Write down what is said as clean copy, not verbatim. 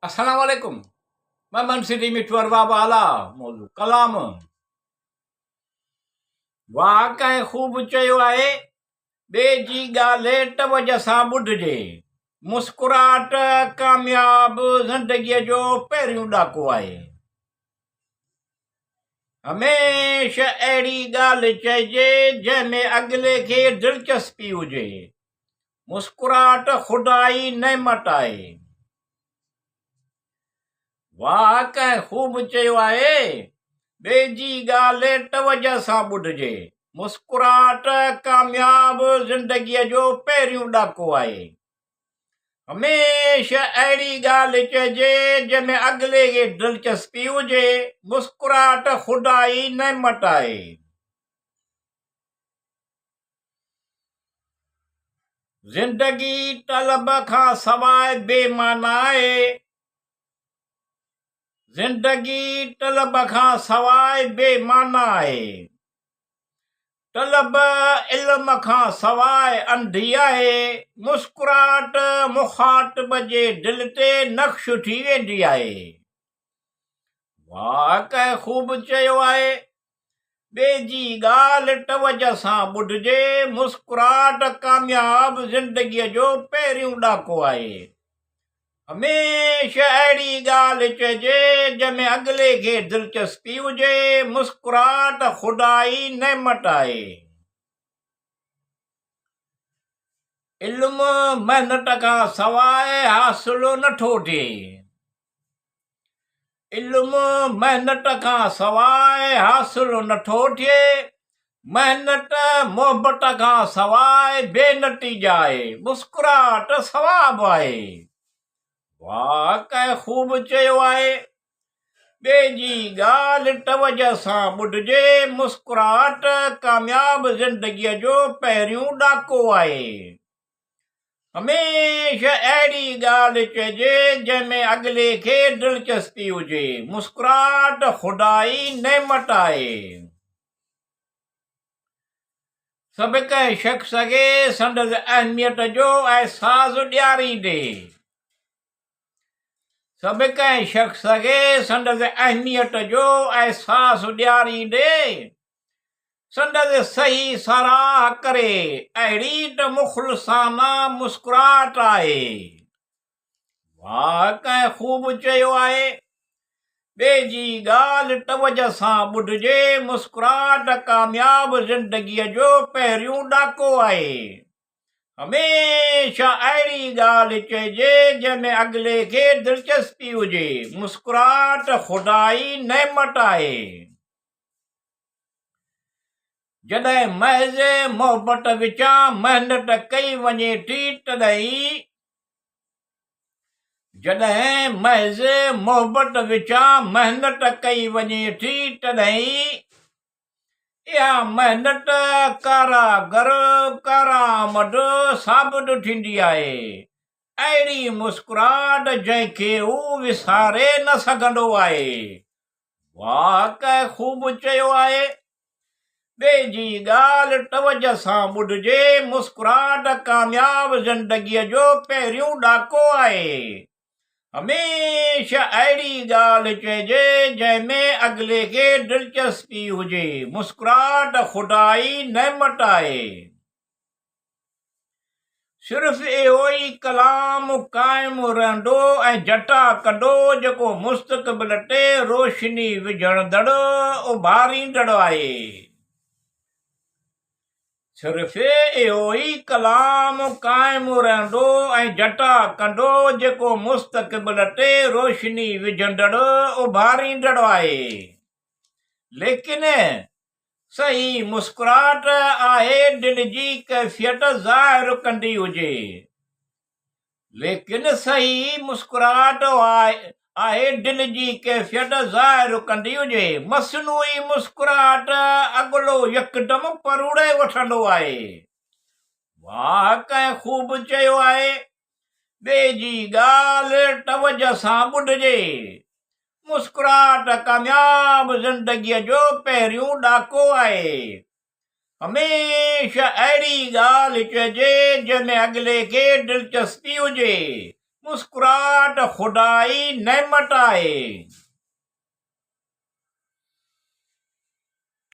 अस्सलाम वालेकुम। मैं मनसिटी मिठवर बाबा आला मौजू कलाम वाह कंहिं ख़ूब चयो आहे, ॿिए जी ॻाल्हि तवजह सां ॿुधिजे। मुस्कुराहट कामयाब ज़िंदगीअ जो पहिरियों ॾाको आहे। हमेशह अहिड़ी ॻाल्हि चइजे जंहिंमें अॻिले खे दिलचस्पी हुजे। मुस्कुराहट ख़ुदाई नेमत आहे। वाह कंहिं ख़ूब चयो आहे, ॿिए जी ॻाल्हि तवजह सां ॿुधिजे। मुस्कुराहट कामयाब ज़िंदगीअ जो पहिरियों ॾाको आहे। हमेशह अहिड़ी ॻाल्हि चइजे जंहिंमें अॻिले खे दिलचस्पी हुजे। मुस्कुराहट ख़ुदाई नेमत आहे। ज़िंदगी तलब खां सवाइ बेमाना आहे। ज़िंदगी तलब खां सवाइ बेमाना आहे। तलब इल्म खां सवाइ अंधी आहे। मुस्कुराहट मुखातिब जे दिल ते नक्श थी वेंदी आहे। वाह कंहिं ख़ूब चयो आहे, ॿिए जी ॻाल्हि तवजह सां ॿुधिजे। मुस्कुराहट कामयाब ज़िंदगीअ जो पहिरियों ॾाको आहे। हमेशह अहिड़ी ॻाल्हि चइजे जंहिंमें अॻिले खे दिलचस्पी हुजे। मुस्कुराहट ख़ुदाई नेमत आहे। इल्मु महिनत खां सवाइ हासिल नथो थिए। इल्मु महिनत खां सवाइ हासिल नथो थिए। महिनत मोहबत खां सवाइ बेनतीजा आहे। मुस्कुराहट सवाब आहे। वाह कंहिं ख़ूब चयो आहे, ॿिए जी ॻाल्हि तवजह सां ॿुधिजे। मुस्कुराहट कामयाब ज़िंदगीअ जो पहिरियों ॾाको आहे। हमेशह अहिड़ी ॻाल्हि चइजे जंहिंमें अॻिले खे दिलचस्पी हुजे। मुस्कुराहट ख़ुदाई नेमत आहे। सभु कंहिं शख़्स खे संदसि अहमियत जो अहसासु ॾियारींदे। सभु कंहिं शख़्स खे संदसि अहमियत जो अहसासु ॾियारींदे संदसि सही सराह करे। अहिड़ी त मुख़लिसाना मुस्कुराहट आहे। वाह कंहिं ख़ूब चयो आहे, ॿिए जी ॻाल्हि तवजह सां ॿुधिजे। मुस्कुराहट कामयाब ज़िंदगीअ जो पहिरियों ॾाको आहे। हमेशह अहिड़ी ॻाल्हि चइजे जंहिंमें अॻिले खे दिलचस्पी हुजे। मुस्कुराहट ख़ुदाई नेमत आहे। जॾहिं महज़ मोहबत विचां महिनत कई वञे थी तॾहिं जॾहिं महज़ मोहबत विचां महिनत कई वञे थी तॾहिं इहा महिनत कारागर कारामद साबित थींदी आहे। अहिड़ी मुस्कुराहट जंहिंखे हू विसारे न सघंदो आहे। वाह कंहिं ख़ूब चयो आहे, ॿिए जी ॻाल्हि तवजह सां ॿुधिजे। मुस्कुराहट कामयाब ज़िंदगीअ जो पहिरियों ॾाको आहे। हमेशह अहिड़ी ॻाल्हि चइजे जंहिंमें अॻिले खे दिलचस्पी हुजे। मुस्कुराहट ख़ुदाई नेमत आहे। सिर्फ़ इहो ई कलाम क़ाइमु रहंदो ऐं जटा कंदो जेको मुस्तक़बिल ते रोशनी विझंदड़ उभारींदड़ आहे। सिर्फ़ इहो ई कलाम क़ाइमु रहंदो ऐं जटा कंदो जेको मुस्तक़बिल ते रोशनी विझंदड़ उभारींदड़ आहे। लेकिन सही मुस्कुराहट आहे दिल जी कैफ़ियत ज़ाहिर कंदी हुजे। लेकिन सही मुस्कुराहट आहे दिल जी कैफ़ियत ज़ाहिर कंदी हुजे। मसनूई मुस्कुराहट अॻिलो यकदमि परूड़े वठंदो आहे। वाह कंहिं ख़ूब चयो आहे, ॿिए जी ॻाल्हि तवजह सां ॿुधिजे। मुस्कुराहट कामयाब ज़िंदगीअ जो पहिरियों ॾाको आहे। हमेशह अहिड़ी ॻाल्हि चइजे जंहिंमें अॻिले खे दिलचस्पी हुजे। मुस्कुराहट खुदाई नेमत आहे।